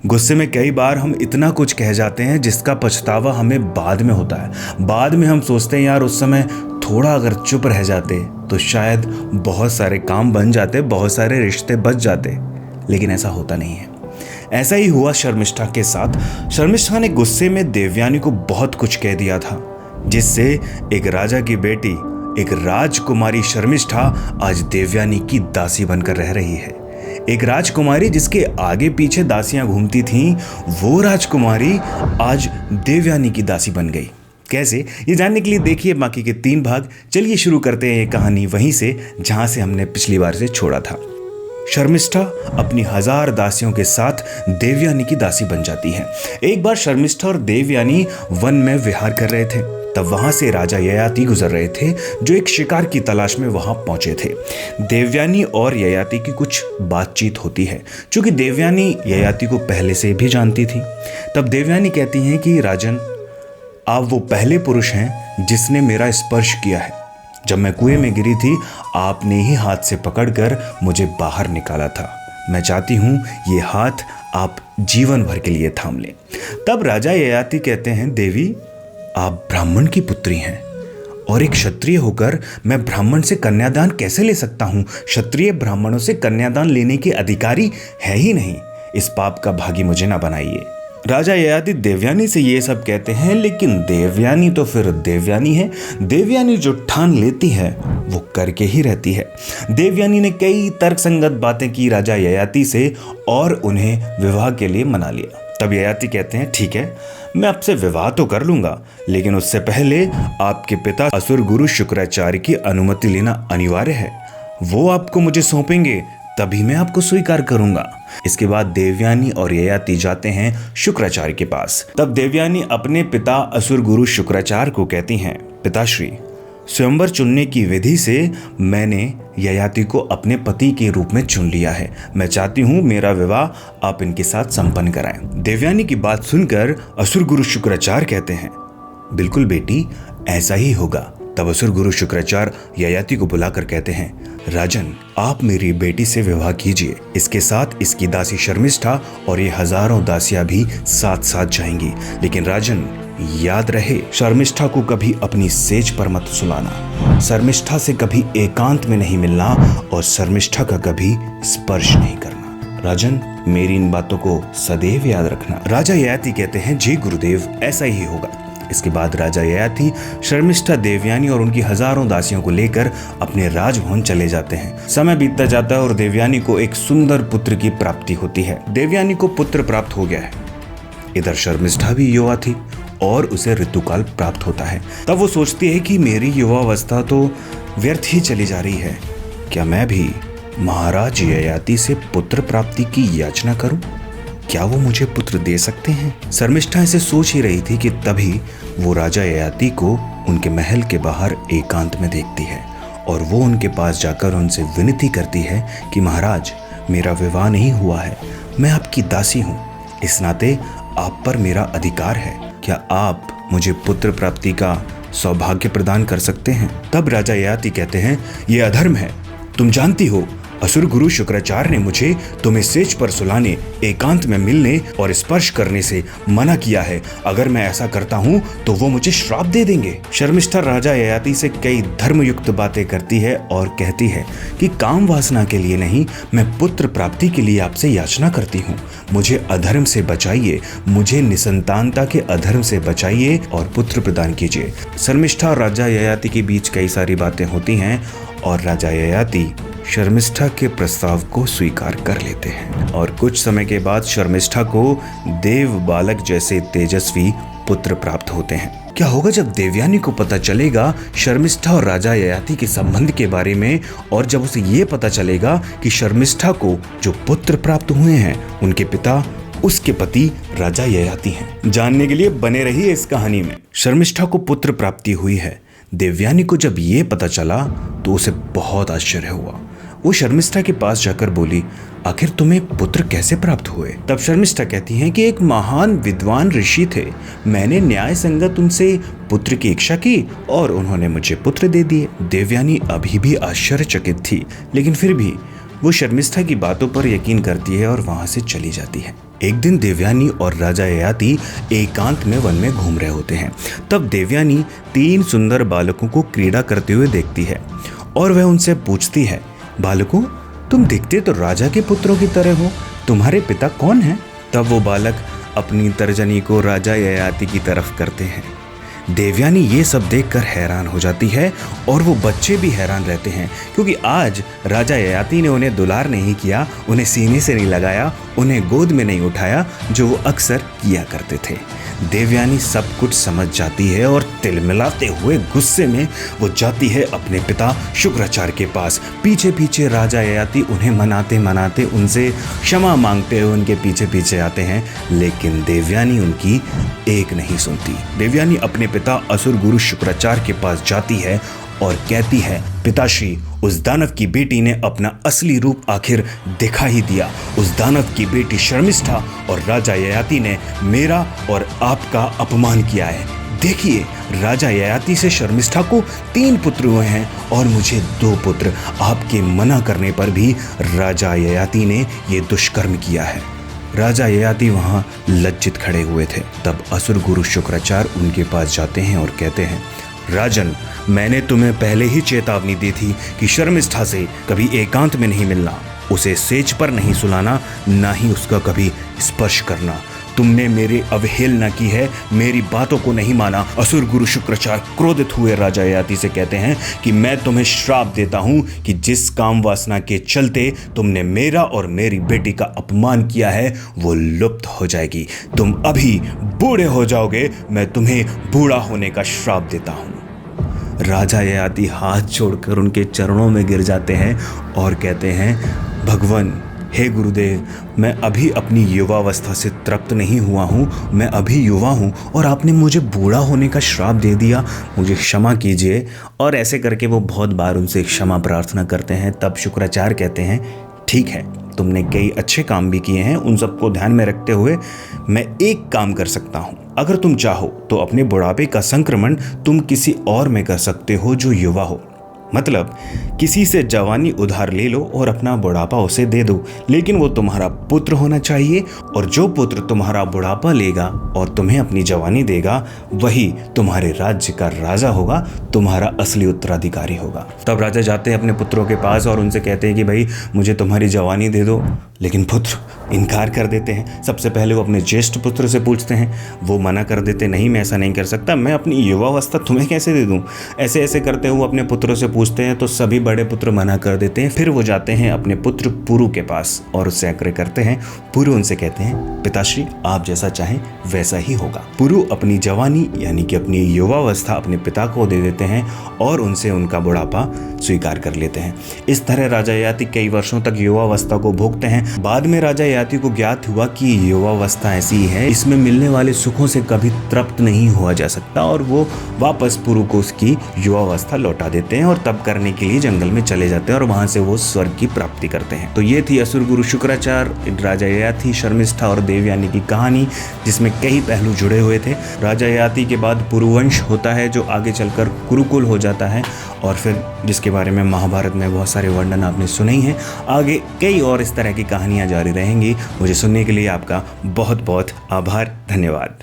गुस्से में कई बार हम इतना कुछ कह जाते हैं जिसका पछतावा हमें बाद में होता है। बाद में हम सोचते हैं यार उस समय थोड़ा अगर चुप रह जाते तो शायद बहुत सारे काम बन जाते, बहुत सारे रिश्ते बच जाते, लेकिन ऐसा होता नहीं है। ऐसा ही हुआ शर्मिष्ठा के साथ। शर्मिष्ठा ने गुस्से में देवयानी को बहुत कुछ कह दिया था, जिससे एक राजा की बेटी, एक राजकुमारी शर्मिष्ठा आज देवयानी की दासी बनकर रह रही है। एक राजकुमारी जिसके आगे पीछे दासियां घूमती थीं, वो राजकुमारी आज देवयानी की दासी बन गई। कैसे, ये जानने के लिए देखिए बाकी के 3 भाग। चलिए शुरू करते हैं ये कहानी वहीं से जहां से हमने पिछली बार से छोड़ा था। शर्मिष्ठा अपनी 1000 दासियों के साथ देवयानी की दासी बन जाती है। एक बार शर्मिष्ठा और देवयानी वन में विहार कर रहे थे, तब वहां से राजा ययाति गुजर रहे थे, जो एक शिकार की तलाश में वहां पहुंचे थे। देवयानी और ययाति की कुछ बातचीत होती है, क्योंकि देवयानी ययाति को पहले से भी जानती थी। तब देवयानी कहती हैं कि राजन, आप वो पहले पुरुष हैं जिसने मेरा स्पर्श किया है। जब मैं कुएं में गिरी थी, आपने ही हाथ से पकड़कर मुझे बाहर निकाला था। मैं चाहती हूं ये हाथ आप जीवन भर के लिए थाम लें। तब राजा ययाति कहते हैं, देवी, आप ब्राह्मण की पुत्री हैं और एक क्षत्रिय होकर मैं ब्राह्मण से कन्यादान कैसे ले सकता हूं? क्षत्रिय ब्राह्मणों से कन्यादान लेने के अधिकारी है ही नहीं। इस पाप का भागी मुझे ना बनाइए। राजा ययाति देवयानी से ये सब कहते हैं, लेकिन देवयानी तो फिर देवयानी है। देवयानी जो ठान लेती है वो करके ही रहती है। देवयानी ने कई तर्कसंगत बातें की राजा ययाति से और उन्हें विवाह के लिए मना लिया। तब ययाति कहते हैं, ठीक है, मैं आपसे विवाह तो कर लूंगा, लेकिन उससे पहले आपके पिता असुर गुरु शुक्राचार्य की अनुमति लेना अनिवार्य है। वो आपको मुझे सौंपेंगे, तभी मैं आपको स्वीकार करूंगा। इसके बाद देवयानी और ययाति जाते हैं शुक्राचार्य के पास। तब देवयानी अपने पिता असुर गुरु शुक्राचार्य को कहती हैं, पिताश्री, स्वयंवर चुनने की विधि से मैंने ययाति को अपने पति के रूप में चुन लिया है। मैं चाहती हूँ मेरा विवाह आप इनके साथ संपन्न कराएं। देवयानी की बात सुनकर असुर गुरु शुक्राचार्य कहते हैं, बिल्कुल बेटी, ऐसा ही होगा। तब असुर गुरु शुक्राचार्य ययाति को बुलाकर कहते हैं, राजन, आप मेरी बेटी से विवाह कीजिए। इसके साथ इसकी दासी शर्मिष्ठा और ये हजारों दासियां भी साथ साथ जाएंगी। लेकिन राजन, याद रहे, शर्मिष्ठा को कभी अपनी सेज पर मत सुलाना, शर्मिष्ठा से कभी एकांत में नहीं मिलना और शर्मिष्ठा का कभी स्पर्श नहीं करना। राजन, मेरी इन बातों को सदैव याद रखना। राजा ययाति कहते हैं, जी गुरुदेव, ऐसा ही होगा। इसके बाद राजा ययाति शर्मिष्ठा, देवयानी और उनकी हजारों दासियों को लेकर अपने राजभवन चले जाते हैं। समय बीतता जाता है और देवयानी को एक सुंदर पुत्र की प्राप्ति होती है। देवयानी को पुत्र प्राप्त हो गया है। इधर शर्मिष्ठा भी युवा थी और उसे ऋतुकाल प्राप्त होता है। तब वो सोचती है कि मेरी युवावस्था तो व्यर्थ ही चली जा रही है। क्या मैं भी महाराज ययाति से पुत्र प्राप्ति की याचना करूं? क्या वो मुझे पुत्र दे सकते हैं? शर्मिष्ठा ऐसे सोच ही रही थी कि तभी वो राजा ययाति को उनके महल के बाहर एकांत में देखती है और वो उनके पास जाकर उनसे विनती करती है कि महाराज, मेरा विवाह नहीं हुआ है, मैं आपकी दासी हूँ, इस नाते आप पर मेरा अधिकार है। क्या आप मुझे पुत्र प्राप्ति का सौभाग्य प्रदान कर सकते हैं? तब राजा ययाति कहते हैं, ये अधर्म है। तुम जानती हो, असुर गुरु शुक्राचार्य ने मुझे तुम्हें सेज पर सुलाने, एकांत में मिलने और स्पर्श करने से मना किया है। अगर मैं ऐसा करता हूँ तो वो मुझे श्राप दे देंगे। शर्मिष्ठा राजा ययाति से कई धर्मयुक्त बातें करती है और कहती है कि काम वासना के लिए नहीं, मैं पुत्र प्राप्ति के लिए आपसे याचना करती हूँ। मुझे अधर्म से बचाइए, मुझे निसंतानता के अधर्म से बचाइए और पुत्र प्रदान कीजिए। शर्मिष्ठा और राजा ययाति के बीच कई सारी बातें होती हैं और राजा ययाति शर्मिष्ठा के प्रस्ताव को स्वीकार कर लेते हैं और कुछ समय के बाद शर्मिष्ठा को देव बालक जैसे तेजस्वी पुत्र प्राप्त होते हैं। क्या होगा जब देवयानी को पता चलेगा शर्मिष्ठा और राजा ययाति के संबंध के बारे में, और जब उसे ये पता चलेगा कि शर्मिष्ठा को जो पुत्र प्राप्त हुए हैं उनके पिता उसके पति राजा ययाति हैं। जानने के लिए बने रहिए इस कहानी में। शर्मिष्ठा को पुत्र प्राप्ति हुई है। देवयानी को जब ये पता चला तो उसे बहुत आश्चर्य हुआ। वो शर्मिष्ठा के पास जाकर बोली, आखिर तुम्हें पुत्र कैसे प्राप्त हुए? तब शर्मिष्ठा कहती हैं कि एक महान विद्वान ऋषि थे, मैंने न्याय संगत उनसे पुत्र की इच्छा की और उन्होंने मुझे पुत्र दे दिए। देवयानी अभी भी आश्चर्यचकित थी, लेकिन फिर भी वो शर्मिष्ठा की बातों पर यकीन करती है और वहां से चली जाती है। एक दिन देवयानी और राजा ययाति एकांत में वन में घूम रहे होते हैं। तब देवयानी 3 सुंदर बालकों को क्रीड़ा करते हुए देखती है और वह उनसे पूछती है, बालकों, तुम दिखते तो राजा के पुत्रों की तरह हो, तुम्हारे पिता कौन हैं? तब वो बालक अपनी तर्जनी को राजा ययाति की तरफ करते हैं। देवयानी ये सब देखकर हैरान हो जाती है और वो बच्चे भी हैरान रहते हैं, क्योंकि आज राजा ययाति ने उन्हें दुलार नहीं किया, उन्हें सीने से नहीं लगाया, उन्हें गोद में नहीं उठाया, जो वो अक्सर किया करते थे। देवयानी सब कुछ समझ जाती है और तिलमिलाते हुए गुस्से में वो जाती है अपने पिता शुक्राचार्य के पास। पीछे पीछे राजा ययाति उन्हें मनाते मनाते उनसे क्षमा मांगते हुए उनके पीछे पीछे आते हैं, लेकिन देवयानी उनकी एक नहीं सुनती। देवयानी अपने पिता असुर गुरु शुक्राचार्य के पास जाती है और कहती है, पिताश्री, उस दानव की बेटी ने अपना असली रूप आखिर दिखा ही दिया। उस दानव की बेटी शर्मिष्ठा और राजा ययाति ने मेरा और आपका अपमान किया है। देखिए, राजा ययाति से शर्मिष्ठा को 3 पुत्र हुए हैं और मुझे 2 पुत्र। आपके मना करने पर भी राजा ययाति ने ये दुष्कर्म किया है। राजा ययाति वहाँ लज्जित खड़े हुए थे। तब असुर गुरु शुक्राचार्य उनके पास जाते हैं और कहते हैं, राजन, मैंने तुम्हें पहले ही चेतावनी दी थी कि शर्मिष्ठा से कभी एकांत में नहीं मिलना, उसे सेज पर नहीं सुलाना, ना ही उसका कभी स्पर्श करना। तुमने मेरी अवहेलना की है, मेरी बातों को नहीं माना। असुर गुरु शुक्राचार्य क्रोधित हुए राजा ययाति से कहते हैं कि मैं तुम्हें श्राप देता हूं कि जिस काम वासना के चलते तुमने मेरा और मेरी बेटी का अपमान किया है वो लुप्त हो जाएगी। तुम अभी बूढ़े हो जाओगे। मैं तुम्हें बूढ़ा होने का श्राप देता हूं। राजा ययाति हाथ छोड़कर उनके चरणों में गिर जाते हैं और कहते हैं, भगवान, हे गुरुदेव, मैं अभी अपनी युवावस्था से तृप्त नहीं हुआ हूँ। मैं अभी युवा हूँ और आपने मुझे बूढ़ा होने का श्राप दे दिया, मुझे क्षमा कीजिए। और ऐसे करके वो बहुत बार उनसे क्षमा प्रार्थना करते हैं। तब शुक्राचार्य कहते हैं, ठीक है, तुमने कई अच्छे काम भी किए हैं, उन सबको ध्यान में रखते हुए मैं एक काम कर सकता हूँ। अगर तुम चाहो तो अपने बुढ़ापे का संक्रमण तुम किसी और में कर सकते हो जो युवा हो। मतलब किसी से जवानी उधार ले लो और अपना बुढ़ापा उसे दे दो, लेकिन वो तुम्हारा पुत्र होना चाहिए। और जो पुत्र तुम्हारा बुढ़ापा लेगा और तुम्हें अपनी जवानी देगा, वही तुम्हारे राज्य का राजा होगा, तुम्हारा असली उत्तराधिकारी होगा। तब राजा जाते हैं अपने पुत्रों के पास और उनसे कहते हैं कि भाई, मुझे तुम्हारी जवानी दे दो। लेकिन पुत्र इनकार कर देते हैं। सबसे पहले वो अपने ज्येष्ठ पुत्र से पूछते हैं, वो मना कर देते, नहीं, मैं ऐसा नहीं कर सकता, मैं अपनी युवावस्था तुम्हें कैसे दे दूं। ऐसे ऐसे करते हुए अपने पुत्रों से पूछते हैं तो सभी बड़े पुत्र मना कर देते हैं। फिर वो जाते हैं अपने पुत्र पुरु के पास और उससे आग्रह करते हैं। पुरु उनसे कहते हैं, पिताश्री, आप जैसा चाहें वैसा ही होगा। पुरु अपनी जवानी यानी कि अपनी युवावस्था अपने पिता को दे देते हैं और उनसे उनका बुढ़ापा स्वीकार कर लेते हैं। इस तरह राजा ययाति कई वर्षों तक युवावस्था को भोगते हैं। बाद में राजा ययाति को ज्ञात हुआ कि युवावस्था ऐसी है, इसमें मिलने वाले सुखों से कभी तृप्त नहीं हुआ जा सकता, और वो वापस पुरु को उसकी युवावस्था लौटा देते हैं और तब करने के लिए जंगल में चले जाते हैं और वहां से वो स्वर्ग की प्राप्ति करते हैं। तो ये थी असुर गुरु शुक्राचार्य, राजा ययाति, शर्मिष्ठा और देवयानी की कहानी, जिसमें कई पहलू जुड़े हुए थे। राजा ययाति के बाद पुरुवंश होता है जो आगे चलकर कुरुकुल हो जाता है, और फिर जिसके बारे में महाभारत में बहुत सारे वर्णन आपने सुने ही हैं। आगे कई और इस तरह की कहानियां जारी रहेंगी। मुझे सुनने के लिए आपका बहुत बहुत आभार, धन्यवाद।